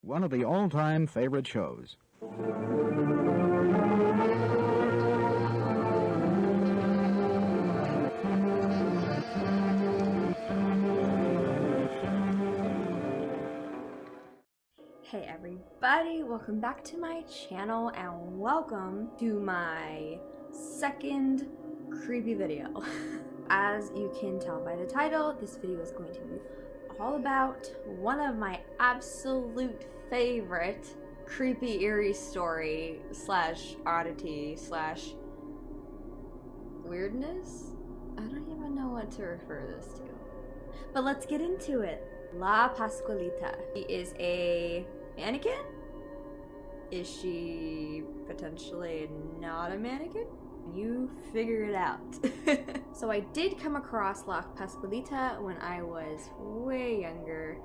one of the all-time favorite shows. Hey everybody, welcome back to my channel and welcome to my second creepy video. As you can tell by the title, this video is going to be all about one of my absolute favorite creepy eerie story slash oddity slash weirdness? I don't even know what to refer this to. But let's get into it. La Pascualita. She is a mannequin? Is she potentially not a mannequin? You figure it out. So I did come across La Pascualita when I was way younger.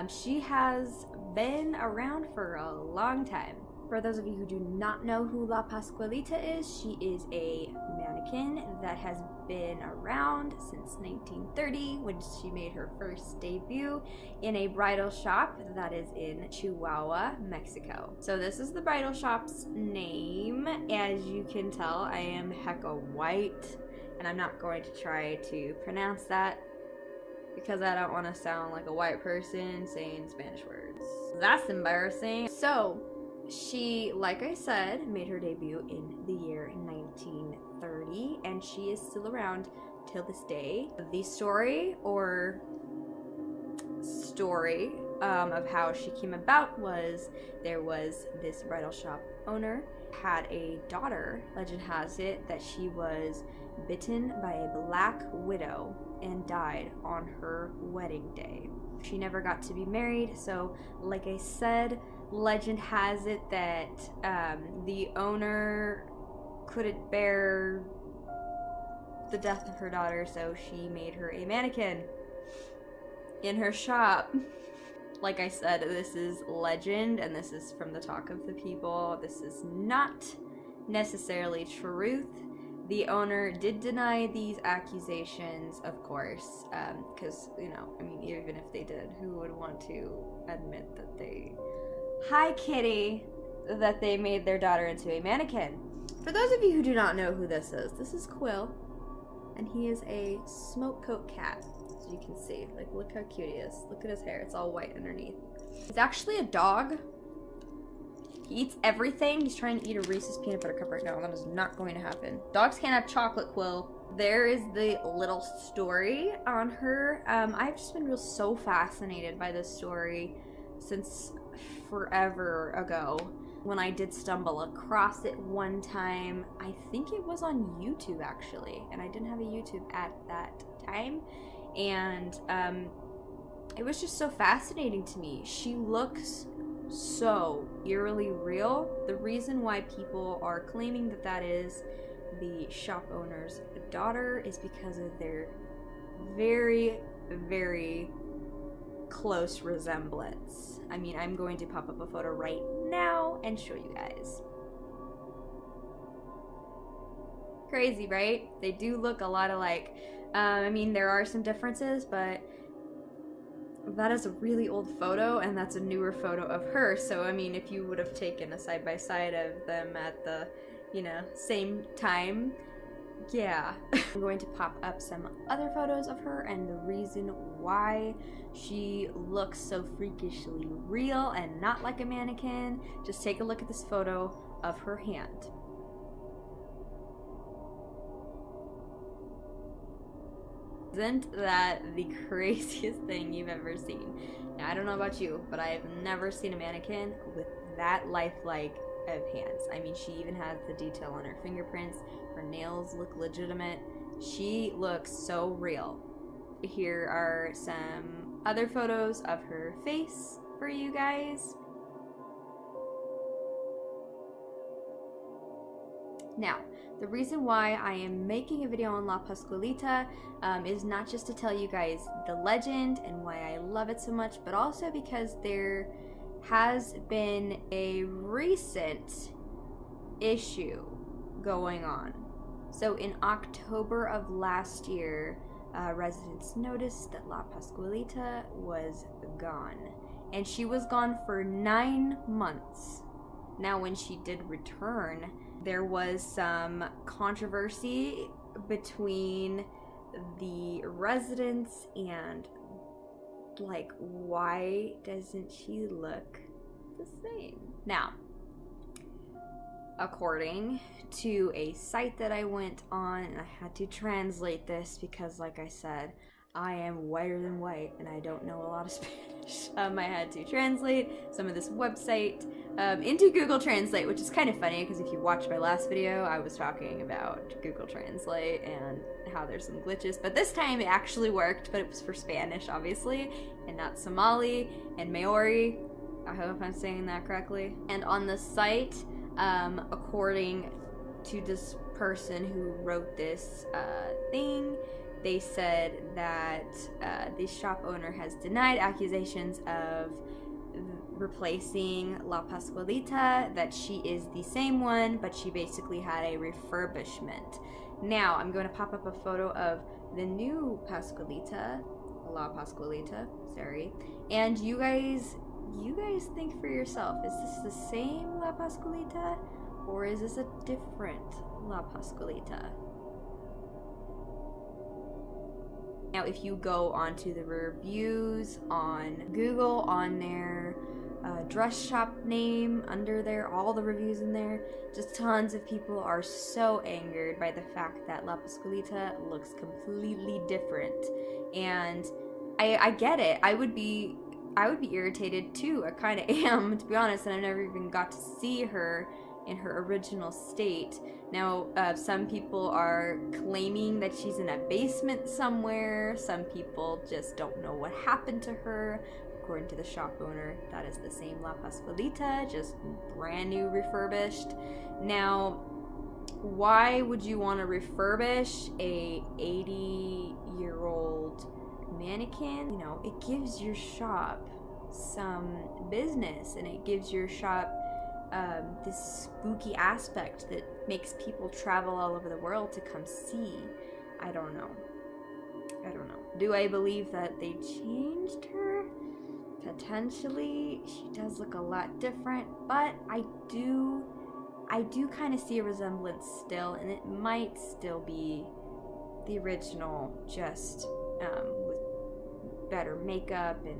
She has been around for a long time. For those of you who do not know who La Pascualita is, she is a mannequin that has been around since 1930 when she made her first debut in a bridal shop that is in Chihuahua, Mexico. So this is the bridal shop's name. As you can tell, I am hecka white, and I'm not going to try to pronounce that because I don't want to sound like a white person saying Spanish words. That's embarrassing. So she, like I said, made her debut in the year 1930, and she is still around till this day. The story of how she came about was there was this bridal shop owner had a daughter. Legend has it that she was bitten by a black widow and died on her wedding day. She never got to be married, so like I said, legend has it that the owner couldn't bear the death of her daughter, so she made her a mannequin in her shop. Like I said, this is legend, and this is from the talk of the people. This is not necessarily truth. The owner did deny these accusations, of course, because, you know, I mean, even if they did, who would want to admit that they... Hi, kitty! That they made their daughter into a mannequin. For those of you who do not know who this is Quill, and he is a smoke coat cat, as you can see. Like, look how cute he is. Look at his hair, it's all white underneath. He's actually a dog. He eats everything. He's trying to eat a Reese's peanut butter cup right now. That is not going to happen. Dogs can't have chocolate, Quill. There is the little story on her. I've just been so fascinated by this story since forever ago. When I did stumble across it one time, I think it was on YouTube actually, and I didn't have a YouTube at that time, and it was just so fascinating to me. She looks so eerily real. The reason why people are claiming that that is the shop owner's daughter is because of their very, very close resemblance. I mean, I'm going to pop up a photo right now and show you guys. Crazy, right? They do look a lot alike. I mean, there are some differences, but that is a really old photo, and that's a newer photo of her. So, I mean, if you would have taken a side-by-side of them at the, you know, same time, yeah. I'm going to pop up some other photos of her and the reason why she looks so freakishly real and not like a mannequin. Just take a look at this photo of her hand. Isn't that the craziest thing you've ever seen? Now, I don't know about you, but I have never seen a mannequin with that lifelike of hands. I mean, she even has the detail on her fingerprints. Her nails look legitimate. She looks so real. Here are some other photos of her face for you guys. Now, the reason why I am making a video on La Pascualita is not just to tell you guys the legend and why I love it so much, but also because there has been a recent issue going on. So in October of last year, residents noticed that La Pascualita was gone. and she was gone for 9 months. Now, when she did return, there was some controversy between the residents and, like, why doesn't she look the same? Now, according to a site that I went on, and I had to translate this because, like I said, I am whiter than white and I don't know a lot of Spanish. I had to translate some of this website into Google Translate, which is kind of funny because if you watched my last video, I was talking about Google Translate and how there's some glitches, but this time it actually worked, but it was for Spanish, obviously, and not Somali and Maori. I hope I'm saying that correctly. And on the site, according to this person who wrote this thing, they said that the shop owner has denied accusations of replacing La Pascualita, that she is the same one, but she basically had a refurbishment. Now, I'm going to pop up a photo of the new Pascualita, La Pascualita, sorry, and you guys think for yourself, is this the same La Pascualita, or is this a different La Pascualita? Now, if you go onto the reviews on Google, on their dress shop name, under there, all the reviews in there, just tons of people are so angered by the fact that La Pascualita looks completely different. And I get it. I would be irritated too. I kind of am, to be honest, and I never even got to see her in her original state. Now, some people are claiming that she's in a basement somewhere. Some people just don't know what happened to her. According to the shop owner, that is the same La Pascualita, just brand new refurbished. Now, why would you want to refurbish a 80-year-old mannequin? You know, it gives your shop some business, and it gives your shop this spooky aspect that makes people travel all over the world to come see. I don't know. Do I believe that they changed her? Potentially. She does look a lot different, but I do kind of see a resemblance still, and it might still be the original, just with better makeup and,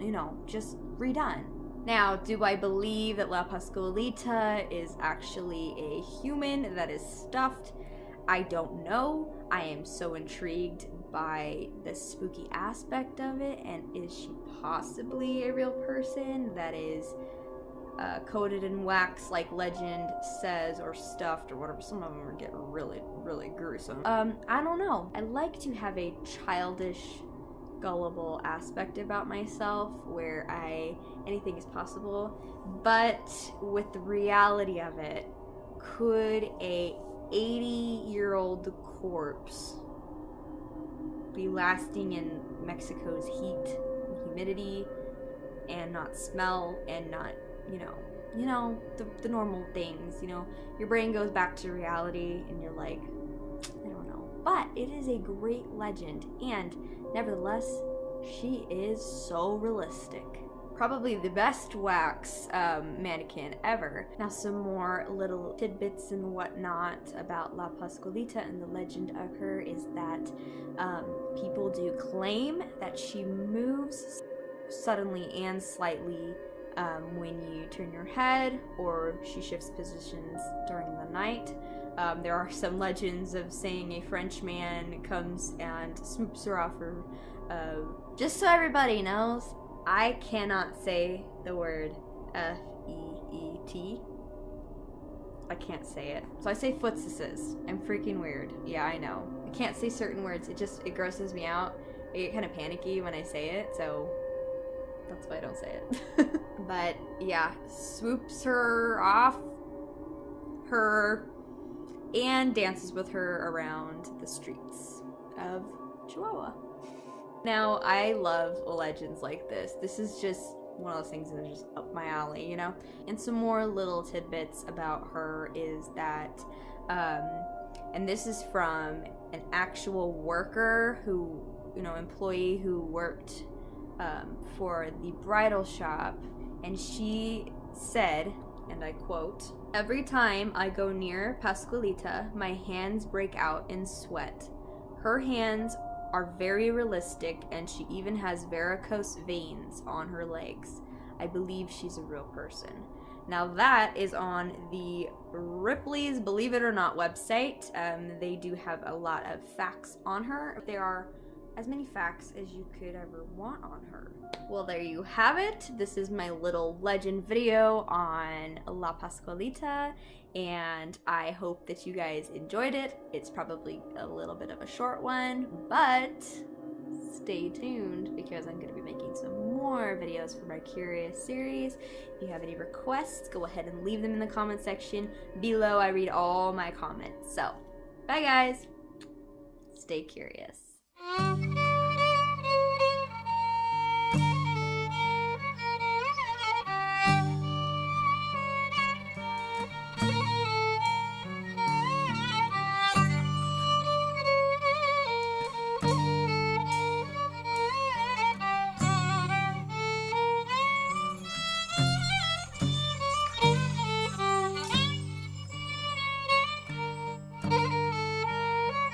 you know, just redone. Now, do I believe that La Pascualita is actually a human that is stuffed? I don't know. I am so intrigued by the spooky aspect of it, and is she possibly a real person that is coated in wax like legend says, or stuffed, or whatever? Some of them get really, really gruesome. I don't know. I like to have a childish, gullible aspect about myself where anything is possible, but with the reality of it, could a 80-year-old corpse be lasting in Mexico's heat and humidity and not smell and not, you know, the normal things, you know? Your brain goes back to reality and you're like, I don't know. But it is a great legend, and nevertheless, she is so realistic. Probably the best wax mannequin ever. Now, some more little tidbits and whatnot about La Pascualita and the legend of her is that people do claim that she moves suddenly and slightly when you turn your head, or she shifts positions during the night. There are some legends of saying a French man comes and swoops her off her. Just so everybody knows, I cannot say the word F-E-E-T. I can't say it. So I say footses. I'm freaking weird. Yeah, I know. I can't say certain words. It grosses me out. I get kind of panicky when I say it, so that's why I don't say it. But yeah, swoops her off her and dances with her around the streets of Chihuahua. Now, I love legends like this. This is just one of those things that is just up my alley, you know? And some more little tidbits about her is that, and this is from an actual worker who, employee who worked for the bridal shop, and she said, and I quote, "Every time I go near Pascualita, my hands break out in sweat. Her hands are very realistic, and she even has varicose veins on her legs. I believe she's a real person." Now that is on the Ripley's Believe It or Not website. They do have a lot of facts on her. There are as many facts as you could ever want on her. Well, there you have it. This is my little legend video on La Pascualita, and I hope that you guys enjoyed it. It's probably a little bit of a short one, but stay tuned because I'm going to be making some more videos for my Curious series. If you have any requests, go ahead and leave them in the comment section below. I read all my comments. So, bye guys. Stay curious.